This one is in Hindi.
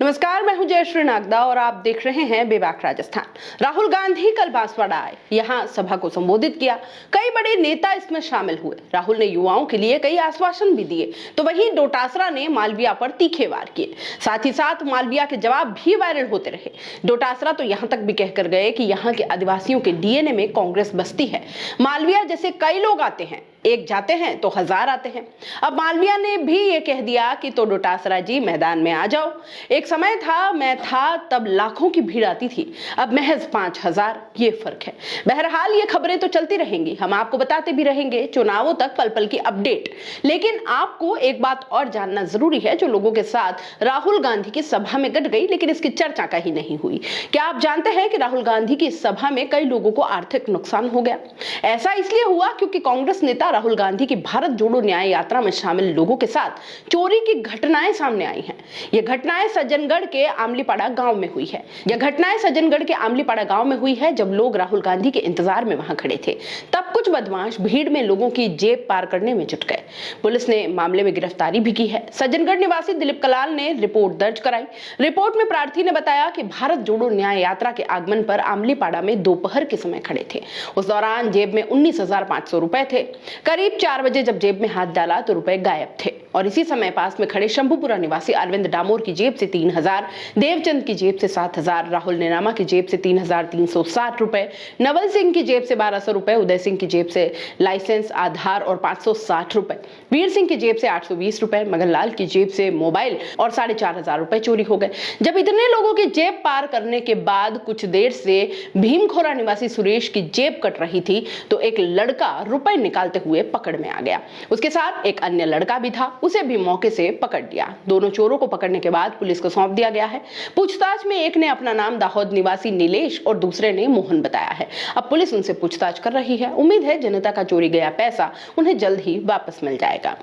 नमस्कार, मैं हूं जयश्री नागदा और आप देख रहे हैं बेबाक राजस्थान। राहुल गांधी कल बांसवाड़ा आए, यहां सभा को संबोधित किया। कई बड़े नेता इसमें शामिल हुए। राहुल ने युवाओं के लिए कई आश्वासन भी दिए, तो वहीं डोटासरा ने मालवीय पर तीखे वार किए। साथ ही साथ मालवीय के जवाब भी वायरल होते रहे। डोटासरा तो यहां तक भी कहकर गए कि यहां के आदिवासियों के डीएनए में कांग्रेस बसती है। मालवीय जैसे कई लोग आते हैं, एक जाते हैं तो हजार आते हैं। अब मालवीय ने भी ये कह दिया कि तो डोटासरा जी मैदान में आ जाओ। एक समय था, मैं था तब लाखों की भीड़ आती थी, अब महज 5000। ये फर्क है। बहरहाल ये खबरें तो चलती रहेंगी, हम आपको बताते भी रहेंगे, चुनावों तक पल पल की अपडेट। लेकिन आपको एक बात और जानना जरूरी है, जो लोगों के साथ राहुल गांधी की सभा में घट गई, लेकिन इसकी चर्चा कहीं नहीं हुई। क्या आप जानते हैं कि राहुल गांधी की सभा में कई लोगों को आर्थिक नुकसान हो गया? ऐसा इसलिए हुआ क्योंकि कांग्रेस नेता राहुल गांधी की भारत जोड़ो न्याय यात्रा में शामिल लोगों के साथ चोरी की घटनाएं सामने आई हैं। ये घटनाएं सज्जनगढ़ के आमलीपाड़ा गांव में हुई है। यह घटनाएं सज्जनगढ़ के आमलीपाड़ा गांव में हुई है। जब लोग राहुल गांधी के इंतजार में वहां खड़े थे, तब कुछ बदमाश भीड़ में लोगों की जेब पार करने में जुट गए। पुलिस ने मामले में गिरफ्तारी भी की है। सज्जनगढ़ निवासी दिलीप कलाल ने रिपोर्ट दर्ज कराई। रिपोर्ट में प्रार्थी ने बताया कि भारत जोड़ो न्याय यात्रा के आगमन पर आमलीपाड़ा में दोपहर के समय खड़े थे। उस दौरान जेब में 19,500 रुपए थे। करीब 4 बजे जब जेब में हाथ डाला तो रुपए गायब थे। और इसी समय पास में खड़े शंभुपुरा निवासी अरविंद डामोर की जेब से 3000, देवचंद की जेब से 7000, राहुल नेनामा की जेब से 3360 रुपए, नवल सिंह की जेब से 1200 रुपए, उदय सिंह की जेब से लाइसेंस, आधार और 560 रुपए, वीर सिंह की जेब से 820 रुपए, मगनलाल की जेब से मोबाइल और 4500 रुपए चोरी हो गए। जब इतने लोगों की जेब पार करने के बाद कुछ देर से भीमखोरा निवासी सुरेश की जेब कट रही थी, तो एक लड़का रुपए निकालते हुए पकड़ में आ गया। उसके साथ एक अन्य लड़का भी था, उसे भी मौके से पकड़ लिया। दोनों चोरों को पकड़ने के बाद पुलिस को सौंप दिया गया है। पूछताछ में एक ने अपना नाम दाहोद निवासी नीलेश और दूसरे ने मोहन बताया है। अब पुलिस उनसे पूछताछ कर रही है। उम्मीद है जनता का चोरी गया पैसा उन्हें जल्द ही वापस मिल जाएगा।